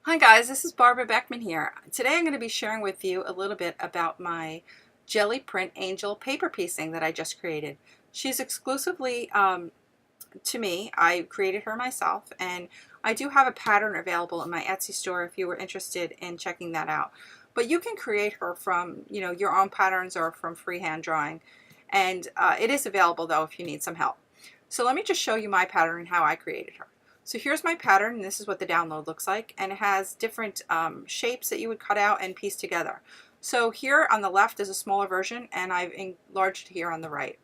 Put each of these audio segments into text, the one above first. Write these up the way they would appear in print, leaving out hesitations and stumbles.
Hi guys, this is Barbara Beckmann here. Today I'm going to be sharing with you a little bit about my Gelli print angel paper piecing that I just created. She's exclusively to me. I created her myself, and I do have a pattern available in my Etsy store if you were interested in checking that out. But you can create her from your own patterns or from freehand drawing, and it is available though if you need some help. So let me just show you my pattern and how I created her. So here's my pattern, and this is what the download looks like, and it has different shapes that you would cut out and piece together. So here on the left is a smaller version, and I've enlarged here on the right.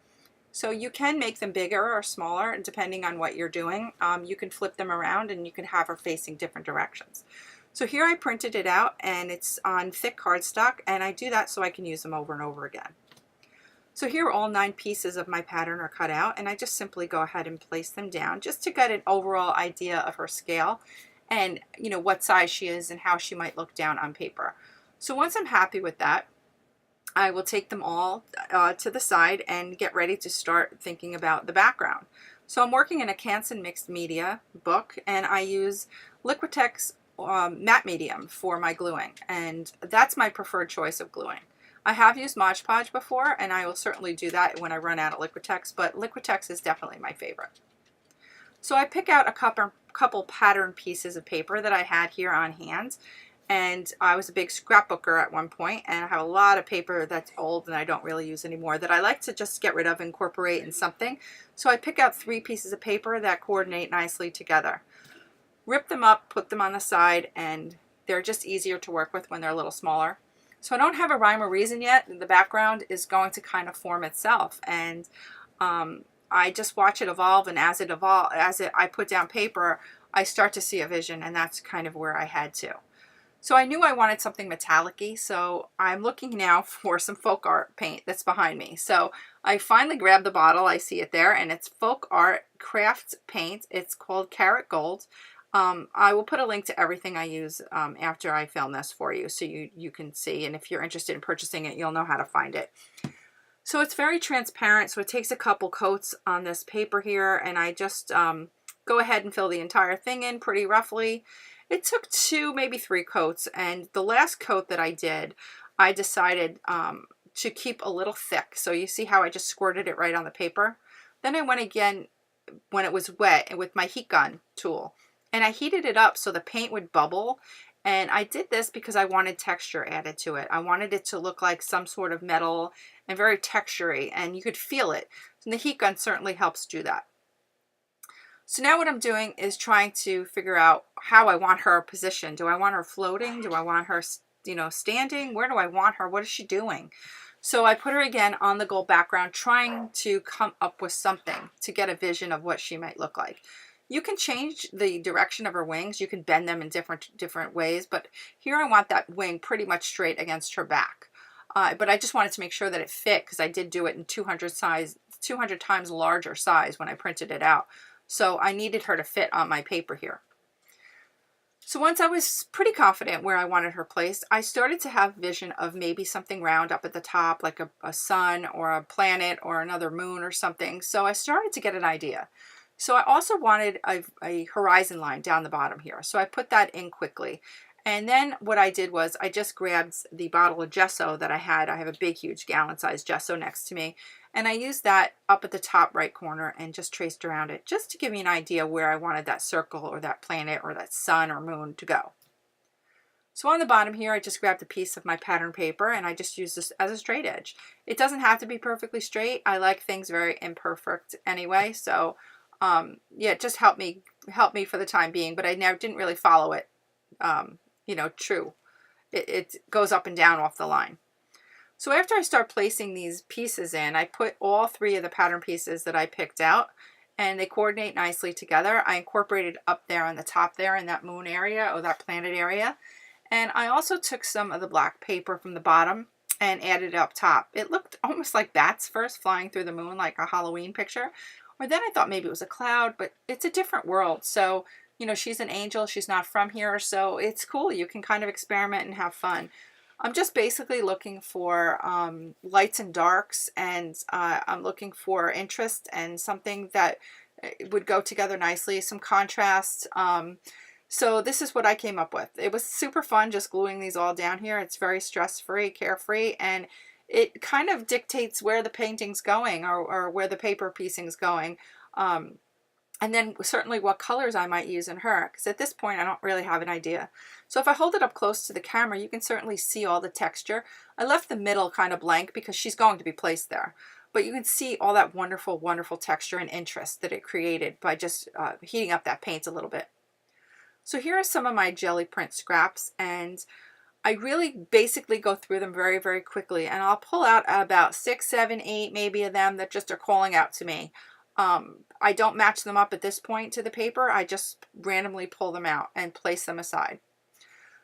So you can make them bigger or smaller depending on what you're doing. You can flip them around and you can have her facing different directions. So here I printed it out, and it's on thick cardstock, and I do that so I can use them over and over again. So here all 9 pieces of my pattern are cut out, and I just simply go ahead and place them down just to get an overall idea of her scale and what size she is and how she might look down on paper. So once I'm happy with that, I will take them all to the side and get ready to start thinking about the background. So I'm working in a Canson mixed media book, and I use Liquitex matte medium for my gluing, and that's my preferred choice of gluing. I have used Mod Podge before, and I will certainly do that when I run out of Liquitex, but Liquitex is definitely my favorite. So I pick out a couple pattern pieces of paper that I had here on hand, and I was a big scrapbooker at one point, and I have a lot of paper that's old and I don't really use anymore that I like to just get rid of and incorporate in something. So I pick out 3 pieces of paper that coordinate nicely together. Rip them up, put them on the side, and they're just easier to work with when they're a little smaller. So I don't have a rhyme or reason yet. The background is going to kind of form itself, and I just watch it evolve, and as I put down paper, I start to see a vision, and that's kind of where I had to. So I knew I wanted something metallic-y, so I'm looking now for some folk art paint that's behind me. So I finally grabbed the bottle, I see it there, and it's folk art craft paint. It's called Carrot Gold. I will put a link to everything I use after I film this for you, so you can see, and if you're interested in purchasing it, you'll know how to find it. So it's very transparent, so it takes a couple coats on this paper here, and I just go ahead and fill the entire thing in pretty roughly. It took 2, maybe 3 coats, and the last coat that I did, I decided to keep a little thick. So you see how I just squirted it right on the paper? Then I went again when it was wet with my heat gun tool, and I heated it up so the paint would bubble. And I did this because I wanted texture added to it. I wanted it to look like some sort of metal and very textury, and you could feel it. And the heat gun certainly helps do that. So now what I'm doing is trying to figure out how I want her positioned. Do I want her floating? Do I want her, standing? Where do I want her? What is she doing? So I put her again on the gold background, trying to come up with something to get a vision of what she might look like. You can change the direction of her wings. You can bend them in different ways, but here I want that wing pretty much straight against her back. But I just wanted to make sure that it fit, because I did do it in 200 times larger size when I printed it out. So I needed her to fit on my paper here. So once I was pretty confident where I wanted her placed, I started to have vision of maybe something round up at the top, like a sun or a planet or another moon or something. So I started to get an idea. So I also wanted a horizon line down the bottom here. So I put that in quickly. And then what I did was I just grabbed the bottle of gesso that I had. I have a big, huge gallon-sized gesso next to me. And I used that up at the top right corner and just traced around it, just to give me an idea where I wanted that circle or that planet or that sun or moon to go. So on the bottom here, I just grabbed a piece of my pattern paper, and I just used this as a straight edge. It doesn't have to be perfectly straight. I like things very imperfect anyway. So yeah, it just helped me for the time being, but I now didn't really follow it, true. It goes up and down off the line. So after I start placing these pieces in, I put all 3 of the pattern pieces that I picked out, and they coordinate nicely together. I incorporated up there on the top there in that moon area or that planet area. And I also took some of the black paper from the bottom and added it up top. It looked almost like bats first flying through the moon, like a Halloween picture. Or then I thought maybe it was a cloud, but it's a different world. So, she's an angel. She's not from here. So it's cool. You can kind of experiment and have fun. I'm just basically looking for lights and darks, and I'm looking for interest and something that would go together nicely, some contrast. So this is what I came up with. It was super fun just gluing these all down here. It's very stress-free, carefree, and it kind of dictates where the painting's going, or where the paper piecing's going. And then certainly what colors I might use in her, because at this point I don't really have an idea. So if I hold it up close to the camera, you can certainly see all the texture. I left the middle kind of blank because she's going to be placed there. But you can see all that wonderful, wonderful texture and interest that it created by just heating up that paint a little bit. So here are some of my Gelli print scraps, and I really basically go through them very, very quickly, and I'll pull out about 6, 7, 8 maybe of them that just are calling out to me. I don't match them up at this point to the paper. I just randomly pull them out and place them aside.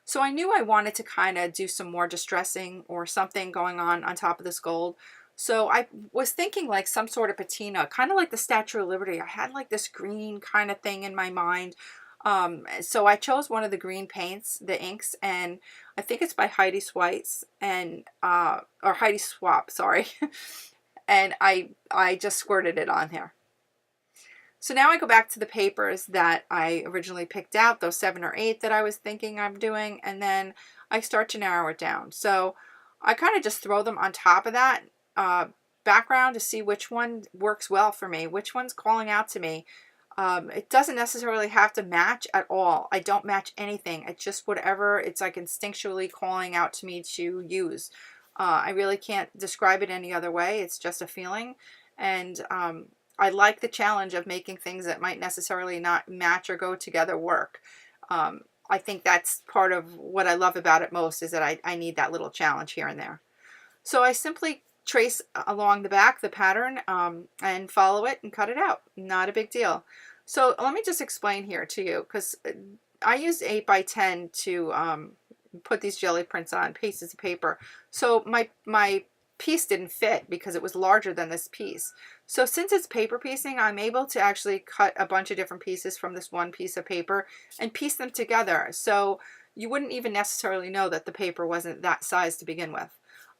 So I knew I wanted to kind of do some more distressing or something going on top of this gold. So I was thinking like some sort of patina, kind of like the Statue of Liberty. I had like this green kind of thing in my mind. So I chose one of the green paints, the inks, and I think it's by Heidi Swites, and or Heidi Swap, sorry. And I just squirted it on here. So now I go back to the papers that I originally picked out, those 7 or 8 that I was thinking of doing, and then I start to narrow it down. So I kind of just throw them on top of that background to see which one works well for me, which one's calling out to me. It doesn't necessarily have to match at all. I don't match anything. It's just whatever it's like instinctually calling out to me to use. I really can't describe it any other way. It's just a feeling. And I like the challenge of making things that might necessarily not match or go together work. I think that's part of what I love about it most, is that I need that little challenge here and there. So I simply trace along the back the pattern and follow it and cut it out. Not a big deal. So let me just explain here to you, because I used 8 by 10 to put these Gelli prints on pieces of paper. So my piece didn't fit because it was larger than this piece. So since it's paper piecing, I'm able to actually cut a bunch of different pieces from this one piece of paper and piece them together. So you wouldn't even necessarily know that the paper wasn't that size to begin with.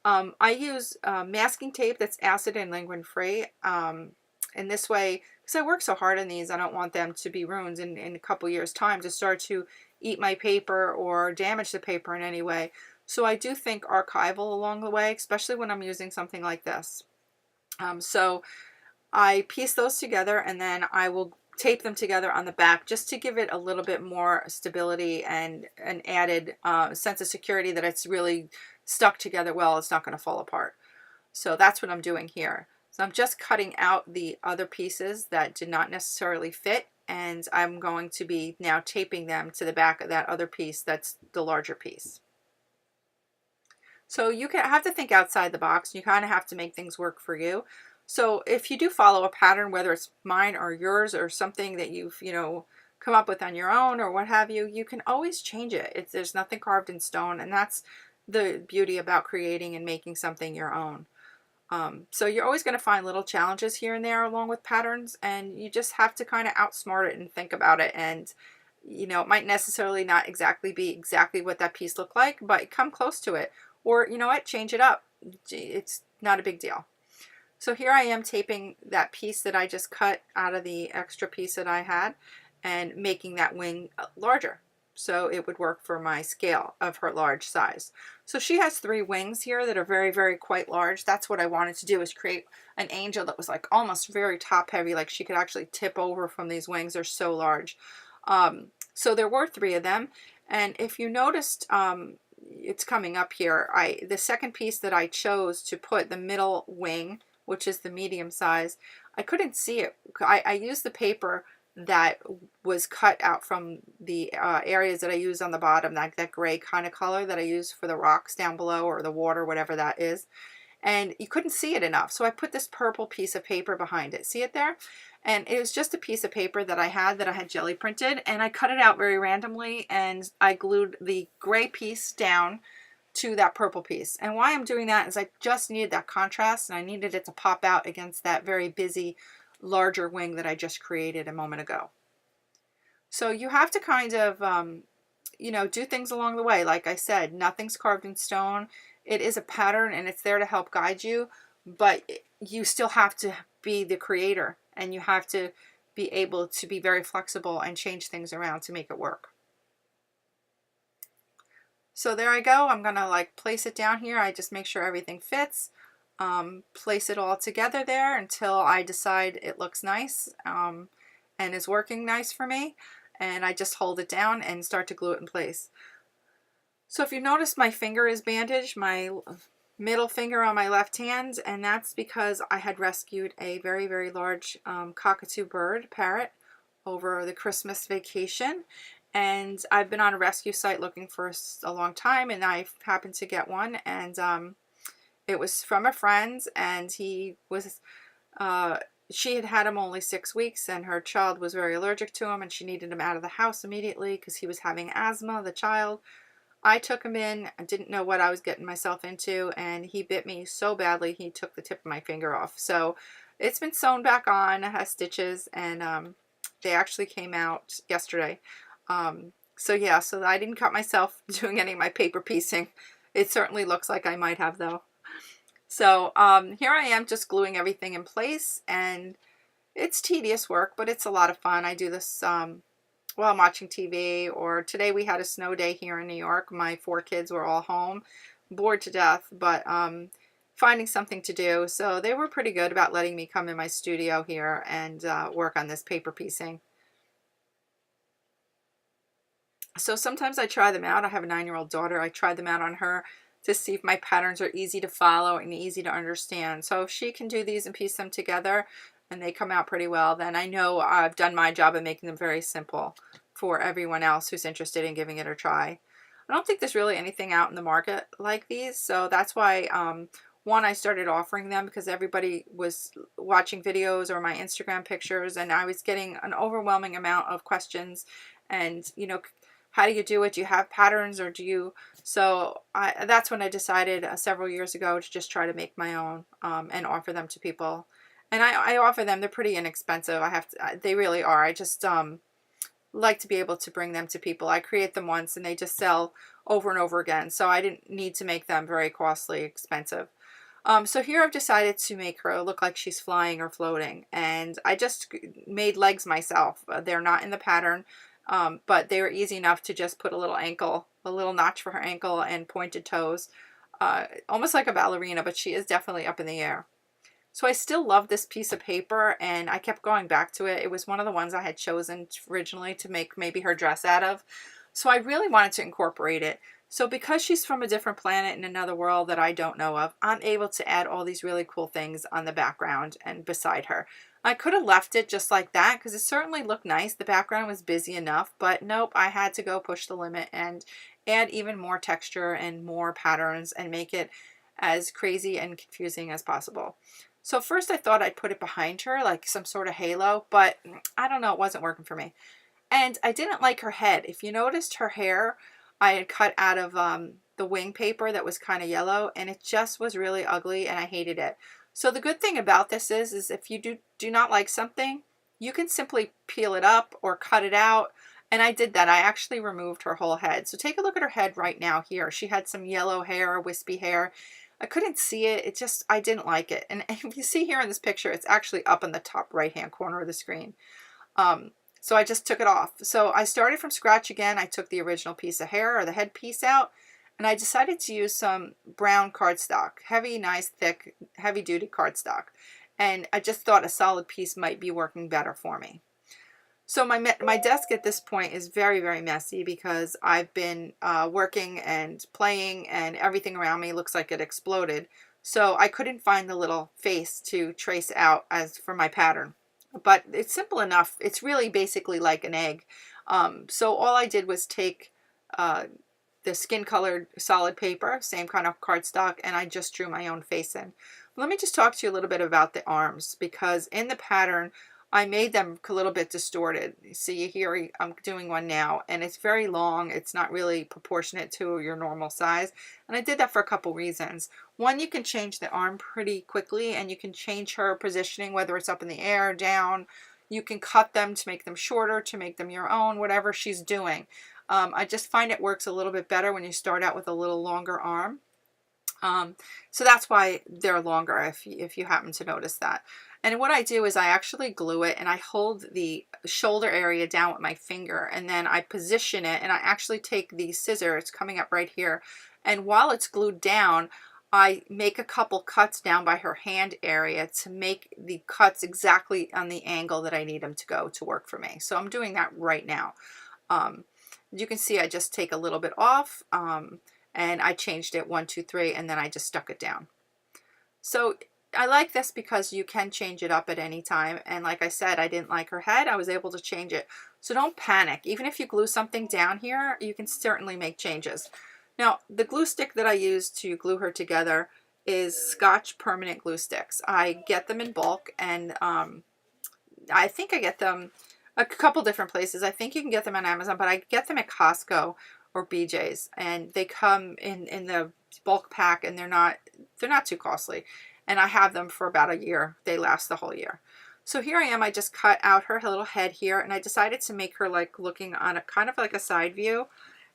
I use masking tape that's acid and linguine free. And this way, because I work so hard on these, I don't want them to be ruined in a couple years' time to start to eat my paper or damage the paper in any way. So I do think archival along the way, especially when I'm using something like this. So I piece those together, and then I will tape them together on the back just to give it a little bit more stability and an added sense of security that it's really stuck together well. It's not going to fall apart. So that's what I'm doing here. So I'm just cutting out the other pieces that did not necessarily fit, and I'm going to be now taping them to the back of that other piece that's the larger piece. So you have to think outside the box. You kind of have to make things work for you. So if you do follow a pattern, whether it's mine or yours or something that you've, come up with on your own or what have you, you can always change it. There's nothing carved in stone, and that's the beauty about creating and making something your own. So you're always going to find little challenges here and there along with patterns, and you just have to kind of outsmart it and think about it. And it might necessarily not exactly be exactly what that piece looked like, but come close to it. Or you know what, change it up. It's not a big deal. So here I am taping that piece that I just cut out of the extra piece that I had and making that wing larger, so it would work for my scale of her large size. So she has 3 wings here that are very, very quite large. That's what I wanted to do, is create an angel that was like almost very top heavy, like she could actually tip over from these wings. They're so large. So there were 3 of them, and if you noticed, it's coming up here, the second piece that I chose to put the middle wing, which is the medium size, I couldn't see it. I used the paper that was cut out from the areas that I used on the bottom, that gray kind of color that I use for the rocks down below, or the water, whatever that is. And you couldn't see it enough, so I put this purple piece of paper behind it. See it there? And it was just a piece of paper that I had Gelli printed, and I cut it out very randomly, and I glued the gray piece down to that purple piece. And why I'm doing that is I just needed that contrast, and I needed it to pop out against that very busy larger wing that I just created a moment ago. So you have to kind of do things along the way. Like I said, nothing's carved in stone. It is a pattern, and it's there to help guide you, but you still have to be the creator, and you have to be able to be very flexible and change things around to make it work. So there I go. I'm gonna like place it down here. I just make sure everything fits. Place it all together there until I decide it looks nice and is working nice for me. And I just hold it down and start to glue it in place. So if you notice, my finger is bandaged, my middle finger on my left hand, and that's because I had rescued a very, very large cockatoo bird, parrot, over the Christmas vacation. And I've been on a rescue site looking for a long time, and I happened to get one, and it was from a friend, and he was, she had had him only 6 weeks, and her child was very allergic to him, and she needed him out of the house immediately because he was having asthma, the child. I took him in. I didn't know what I was getting myself into, and he bit me so badly he took the tip of my finger off. So it's been sewn back on. It has stitches, and they actually came out yesterday. So yeah, so I didn't cut myself doing any of my paper piecing. It certainly looks like I might have, though. So here I am just gluing everything in place, and it's tedious work, but it's a lot of fun. I do this while I'm watching TV, or today we had a snow day here in New York. My 4 kids were all home, bored to death, but finding something to do. So they were pretty good about letting me come in my studio here and work on this paper piecing. So sometimes I try them out. I have a 9-year-old daughter. I try them out on her to see if my patterns are easy to follow and easy to understand. So if she can do these and piece them together, and they come out pretty well, then I know I've done my job of making them very simple for everyone else who's interested in giving it a try. I don't think there's really anything out in the market like these, so that's why, one, I started offering them because everybody was watching videos or my Instagram pictures, and I was getting an overwhelming amount of questions, and, you know, how do you do it? Do you have patterns, or do you? So that's when I decided several years ago to just try to make my own and offer them to people. And I offer them. They're pretty inexpensive. They really are. I just like to be able to bring them to people. I create them once and they just sell over and over again. So I didn't need to make them very costly, expensive. So here I've decided to make her look like she's flying or floating. And I just made legs myself. They're not in the pattern, but they were easy enough to just put a little ankle, a little notch for her ankle and pointed toes. Almost like a ballerina, but she is definitely up in the air. So I still love this piece of paper, and I kept going back to it. It was one of the ones I had chosen originally to make maybe her dress out of. So I really wanted to incorporate it. So because she's from a different planet in another world that I don't know of, I'm able to add all these really cool things on the background and beside her. I could have left it just like that because it certainly looked nice. The background was busy enough, but nope, I had to go push the limit and add even more texture and more patterns and make it as crazy and confusing as possible. So first I thought I'd put it behind her, like some sort of halo, but I don't know, it wasn't working for me. And I didn't like her head. If you noticed, her hair I had cut out of the wing paper that was kind of yellow, and it just was really ugly, and I hated it. So the good thing about this is if you do not like something, you can simply peel it up or cut it out. And I did that. I actually removed her whole head. So take a look at her head right now here. She had some yellow hair, wispy hair. I couldn't see it. It just, I didn't like it. And if you see here in this picture, it's actually up in the top right-hand corner of the screen. So I just took it off. So I started from scratch again. I took the original piece of hair or the head piece out, and I decided to use some brown cardstock, heavy, nice, thick, heavy-duty cardstock. And I just thought a solid piece might be working better for me. So my desk at this point is very, very messy because I've been working and playing, and everything around me looks like it exploded. So I couldn't find the little face to trace out as for my pattern. But it's simple enough. It's really basically like an egg. So all I did was take the skin colored solid paper, same kind of cardstock, and I just drew my own face in. Let me just talk to you a little bit about the arms, because in the pattern I made them a little bit distorted. See here, I'm doing one now, and it's very long. It's not really proportionate to your normal size, and I did that for a couple reasons. One, you can change the arm pretty quickly, and you can change her positioning, whether it's up in the air, down. You can cut them to make them shorter, to make them your own, whatever she's doing. I just find it works a little bit better when you start out with a little longer arm. So that's why they're longer, if you happen to notice that. And what I do is I actually glue it and I hold the shoulder area down with my finger, and then I position it, and I actually take the scissors coming up right here, and while it's glued down, I make a couple cuts down by her hand area to make the cuts exactly on the angle that I need them to go to work for me. So I'm doing that right now. Um, you can see I just take a little bit off, and I changed it 1, 2, 3, and then I just stuck it down. So I like this because you can change it up at any time. And like I said, I didn't like her head. I was able to change it. So don't panic. Even if you glue something down here, you can certainly make changes. Now, the glue stick that I use to glue her together is Scotch permanent glue sticks. I get them in bulk, and I think I get them a couple different places. I think you can get them on Amazon, but I get them at Costco or BJ's, and they come in the bulk pack, and they're not too costly. And I have them for about a year. They last the whole year. So here I am. I just cut out her little head here, and I decided to make her like looking on a kind of like a side view.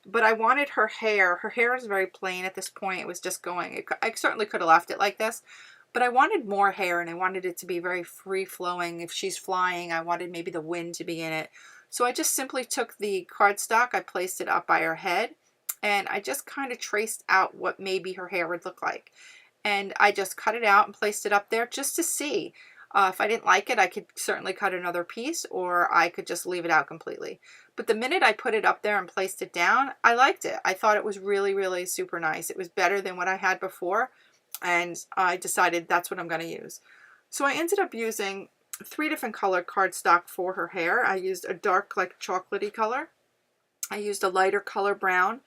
But I wanted her hair. Her hair is very plain at this point. It was just going. I certainly could have left it like this, but I wanted more hair, and I wanted it to be very free-flowing. If she's flying, I wanted maybe the wind to be in it. So I just simply took the cardstock, I placed it up by her head, and I just kind of traced out what maybe her hair would look like. And I just cut it out and placed it up there just to see. If I didn't like it, I could certainly cut another piece, or I could just leave it out completely. But the minute I put it up there and placed it down, I liked it. I thought it was really, really super nice. It was better than what I had before, and I decided that's what I'm going to use. So I ended up using 3 different colored cardstock for her hair. I used a dark, like chocolatey color. I used a lighter color brown.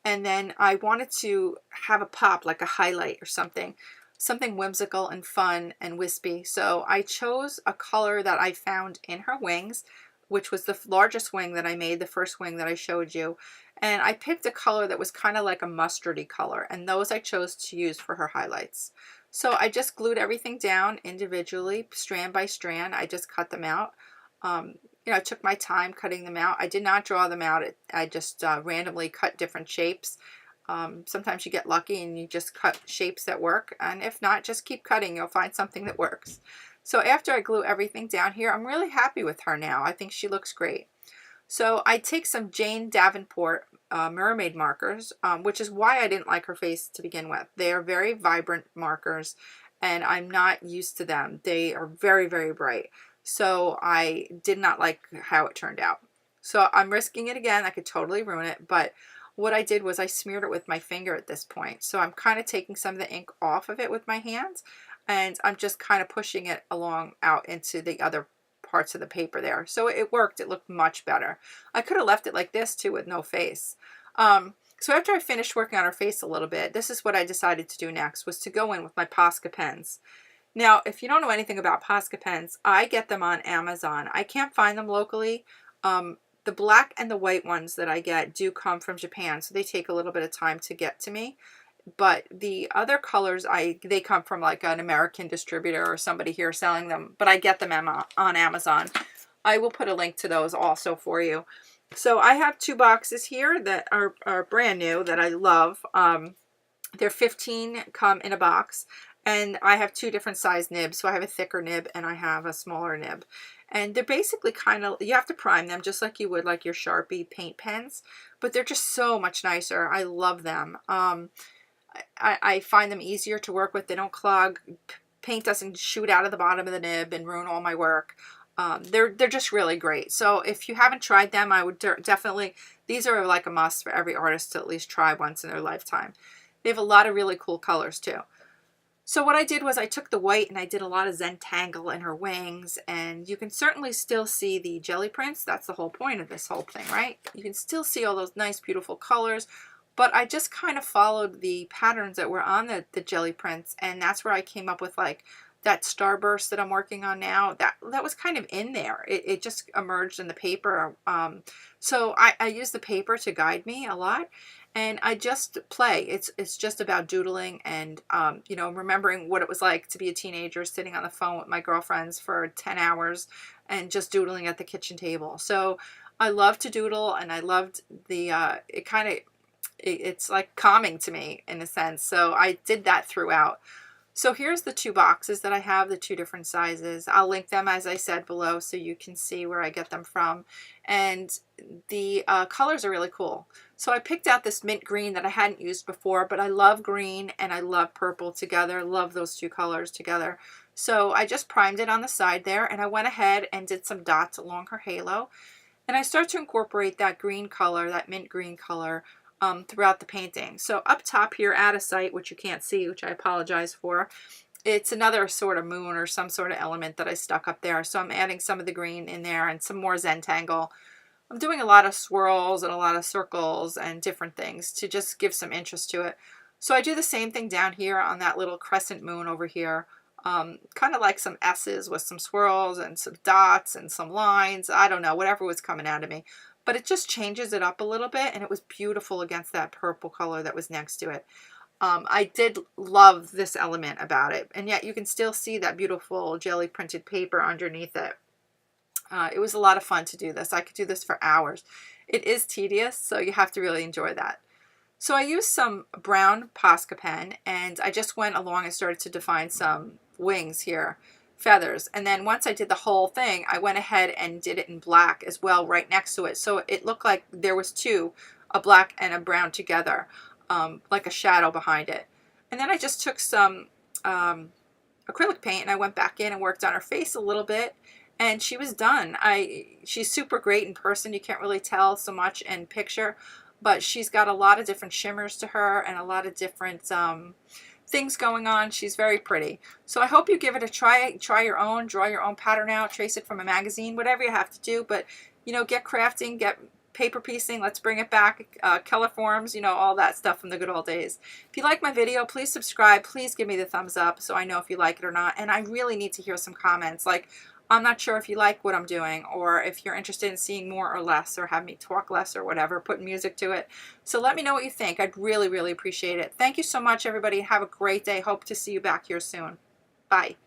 And then I wanted to have a pop, like a highlight or something whimsical and fun and wispy. So I chose a color that I found in her wings, which was the largest wing that I made, the first wing that I showed you. And I picked a color that was kind of like a mustardy color, and those I chose to use for her highlights. So I just glued everything down individually, strand by strand. I just cut them out. You know, I took my time cutting them out. I did not draw them out. I just randomly cut different shapes. Sometimes you get lucky and you just cut shapes that work. And if not, just keep cutting. You'll find something that works. So after I glue everything down here, I'm really happy with her now. I think she looks great. So I take some Jane Davenport Mermaid markers, which is why I didn't like her face to begin with. They are very vibrant markers, and I'm not used to them. They are very, very bright. So I did not like how it turned out. So I'm risking it again. I could totally ruin it. But what I did was I smeared it with my finger at this point. So I'm kind of taking some of the ink off of it with my hands. And I'm just kind of pushing it along out into the other parts of the paper there. So it worked. It looked much better. I could have left it like this too with no face. So after I finished working on her face a little bit, this is what I decided to do next, was to go in with my Pasca pens. Now, if you don't know anything about Pasca pens, I get them on Amazon. I can't find them locally. The black and the white ones that I get do come from Japan, so they take a little bit of time to get to me. But the other colors, they come from like an American distributor or somebody here selling them, but I get them on Amazon. I will put a link to those also for you. So I have 2 boxes here that are brand new that I love. They're 15 come in a box. And I have 2 different size nibs. So I have a thicker nib and I have a smaller nib. And they're basically kind of, you have to prime them just like you would like your Sharpie paint pens. But they're just so much nicer. I love them. I find them easier to work with. They don't clog. Paint doesn't shoot out of the bottom of the nib and ruin all my work. They're just really great. So if you haven't tried them, I would definitely, these are like a must for every artist to at least try once in their lifetime. They have a lot of really cool colors too. So what I did was I took the white and I did a lot of Zentangle in her wings, and you can certainly still see the jelly prints. That's the whole point of this whole thing, right? You can still see all those nice, beautiful colors, but I just kind of followed the patterns that were on the jelly prints, and that's where I came up with like that starburst that I'm working on now. That was kind of in there. It just emerged in the paper. So I use the paper to guide me a lot. And I just play. It's just about doodling and, you know, remembering what it was like to be a teenager sitting on the phone with my girlfriends for 10 hours and just doodling at the kitchen table. So I love to doodle, and I loved the, it's like calming to me in a sense. So I did that throughout. So here's the two boxes that I have, the two different sizes. I'll link them, as I said, below so you can see where I get them from. And the colors are really cool. So I picked out this mint green that I hadn't used before, but I love green and I love purple together. Love those two colors together. So I just primed it on the side there, and I went ahead and did some dots along her halo. And I start to incorporate that green color, that mint green color, throughout the painting. So up top here, out of sight, which you can't see, which I apologize for, it's another sort of moon or some sort of element that I stuck up there. So I'm adding some of the green in there and some more Zentangle. I'm doing a lot of swirls and a lot of circles and different things to just give some interest to it. So I do the same thing down here on that little crescent moon over here. Kind of like some S's with some swirls and some dots and some lines. I don't know, whatever was coming out of me. But it just changes it up a little bit, and it was beautiful against that purple color that was next to it. I did love this element about it, and yet you can still see that beautiful jelly printed paper underneath it. It was a lot of fun to do this. I could do this for hours. It is tedious, so you have to really enjoy that. So I used some brown Pasca pen, and I just went along and started to define some wings here, feathers. And then once I did the whole thing, I went ahead and did it in black as well right next to it. So it looked like there was two, a black and a brown together, like a shadow behind it. And then I just took some acrylic paint and I went back in and worked on her face a little bit, and she was done. She's super great in person. You can't really tell so much in picture, but she's got a lot of different shimmers to her and a lot of different things going on. She's very pretty. So I hope you give it a try. Try your own, draw your own pattern out, trace it from a magazine, whatever you have to do. But, you know, get crafting, get paper piecing. Let's bring it back. Color forms, you know, all that stuff from the good old days. If you like my video, please subscribe. Please give me the thumbs up so I know if you like it or not. And I really need to hear some comments. Like, I'm not sure if you like what I'm doing, or if you're interested in seeing more or less, or have me talk less or whatever, put music to it. So let me know what you think. I'd really, really appreciate it. Thank you so much, everybody. Have a great day. Hope to see you back here soon. Bye.